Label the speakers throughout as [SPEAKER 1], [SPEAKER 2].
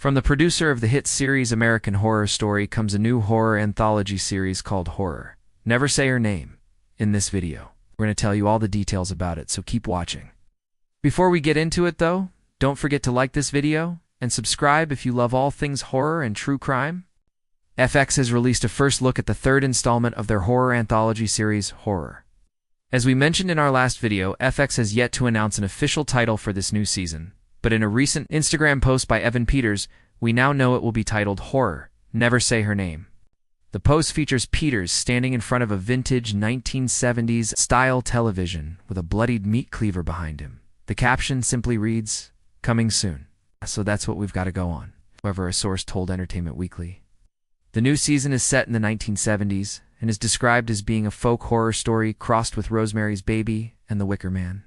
[SPEAKER 1] From the producer of the hit series American Horror Story comes a new horror anthology series called Horror. Never Say Her Name. In this video, we're going to tell you all the details about it, so keep watching. Before we get into it though, don't forget to like this video and subscribe if you love all things horror and true crime. FX has released a first look at the third installment of their horror anthology series, Horror. As we mentioned in our last video, FX has yet to announce an official title for this new season, but in a recent Instagram post by Evan Peters, we now know it will be titled Horror, Never Say Her Name. The post features Peters standing in front of a vintage 1970s style television with a bloodied meat cleaver behind him. The caption simply reads, "Coming soon." So that's what we've got to go on, however a source told Entertainment Weekly. The new season is set in the 1970s and is described as being a folk horror story crossed with Rosemary's Baby and The Wicker Man.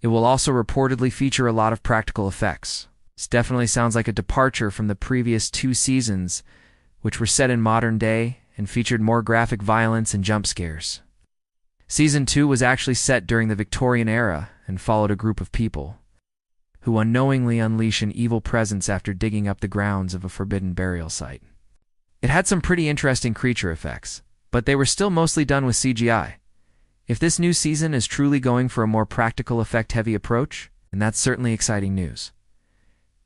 [SPEAKER 1] It will also reportedly feature a lot of practical effects. This definitely sounds like a departure from the previous two seasons, which were set in modern day and featured more graphic violence and jump scares. Season 2 was actually set during the Victorian era and followed a group of people who unknowingly unleash an evil presence after digging up the grounds of a forbidden burial site. It had some pretty interesting creature effects, but they were still mostly done with CGI. If this new season is truly going for a more practical effect-heavy approach, then that's certainly exciting news.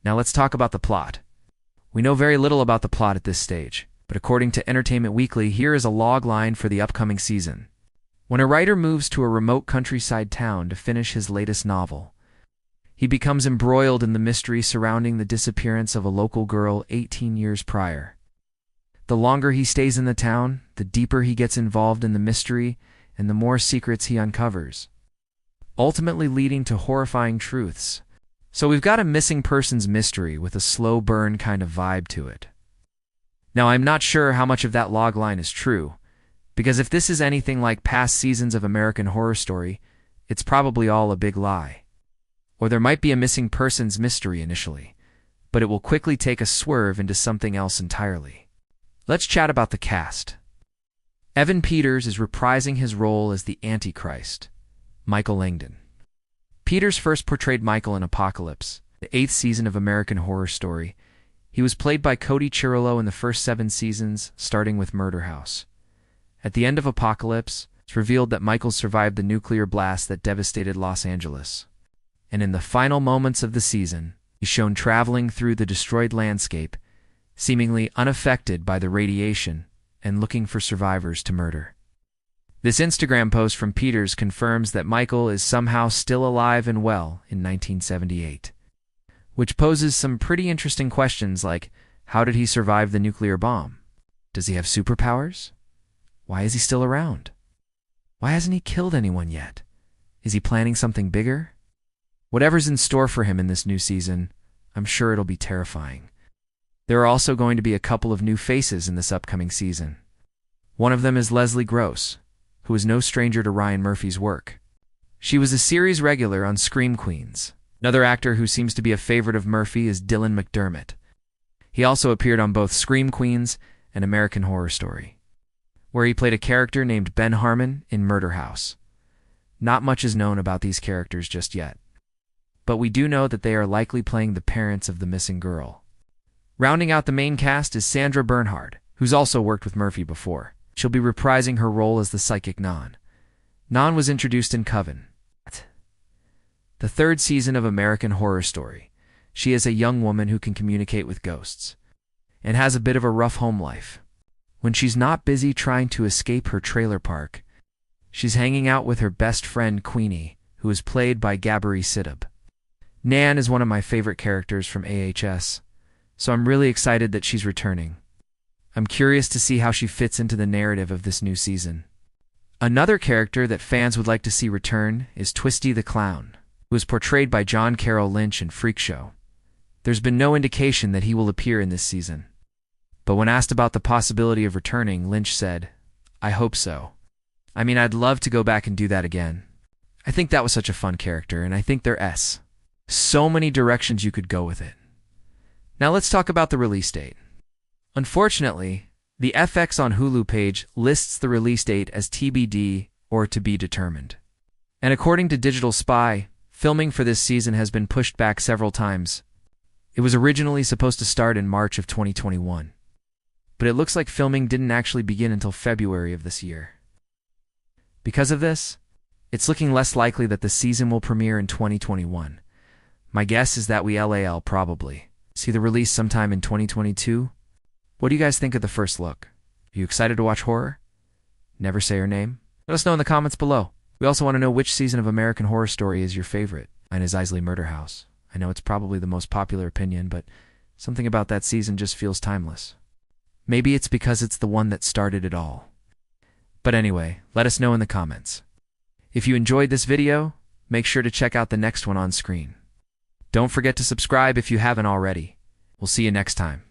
[SPEAKER 1] Now let's talk about the plot. We know very little about the plot at this stage, but according to Entertainment Weekly, here is a log line for the upcoming season. When a writer moves to a remote countryside town to finish his latest novel, he becomes embroiled in the mystery surrounding the disappearance of a local girl 18 years prior. The longer he stays in the town, the deeper he gets involved in the mystery and the more secrets he uncovers, ultimately leading to horrifying truths. So we've got a missing persons mystery with a slow burn kind of vibe to it. Now I'm not sure how much of that log line is true, because if this is anything like past seasons of American Horror Story, it's probably all a big lie. Or there might be a missing persons mystery initially, but it will quickly take a swerve into something else entirely. Let's chat about the cast. Evan Peters is reprising his role as the Antichrist, Michael Langdon. Peters first portrayed Michael in Apocalypse, the 8th season of American Horror Story. He was played by Cody Cirillo in the first 7 seasons, starting with Murder House. At the end of Apocalypse, it's revealed that Michael survived the nuclear blast that devastated Los Angeles. And in the final moments of the season, he's shown traveling through the destroyed landscape, seemingly unaffected by the radiation and looking for survivors to murder. This Instagram post from Peters confirms that Michael is somehow still alive and well in 1978, which poses some pretty interesting questions like, how did he survive the nuclear bomb? Does he have superpowers? Why is he still around? Why hasn't he killed anyone yet? Is he planning something bigger? Whatever's in store for him in this new season, I'm sure it'll be terrifying. There are also going to be a couple of new faces in this upcoming season. One of them is Leslie Gross, who is no stranger to Ryan Murphy's work. She was a series regular on Scream Queens. Another actor who seems to be a favorite of Murphy is Dylan McDermott. He also appeared on both Scream Queens and American Horror Story, where he played a character named Ben Harmon in Murder House. Not much is known about these characters just yet, but we do know that they are likely playing the parents of the missing girl. Rounding out the main cast is Sandra Bernhard, who's also worked with Murphy before. She'll be reprising her role as the psychic Non. Non was introduced in Coven, the 3rd season of American Horror Story. She is a young woman who can communicate with ghosts and has a bit of a rough home life. When she's not busy trying to escape her trailer park, she's hanging out with her best friend Queenie, who is played by Gabri Sidibe. Nan is one of my favorite characters from AHS, so I'm really excited that she's returning. I'm curious to see how she fits into the narrative of this new season. Another character that fans would like to see return is Twisty the Clown, who was portrayed by John Carroll Lynch in Freak Show. There's been no indication that he will appear in this season, but when asked about the possibility of returning, Lynch said, "I hope so. I mean, I'd love to go back and do that again. I think that was such a fun character, and I think there's so many directions you could go with it." Now let's talk about the release date. Unfortunately, the FX on Hulu page lists the release date as TBD or to be determined. And according to Digital Spy, filming for this season has been pushed back several times. It was originally supposed to start in March of 2021, but it looks like filming didn't actually begin until February of this year. Because of this, it's looking less likely that the season will premiere in 2021. My guess is that we'll probably see the release sometime in 2022. What do you guys think of the first look? Are you excited to watch horror? Never say her name? Let us know in the comments below. We also want to know which season of American Horror Story is your favorite. Mine is Isley Murder House. I know it's probably the most popular opinion, but something about that season just feels timeless. Maybe it's because it's the one that started it all. But anyway, let us know in the comments. If you enjoyed this video, make sure to check out the next one on screen. Don't forget to subscribe if you haven't already. We'll see you next time.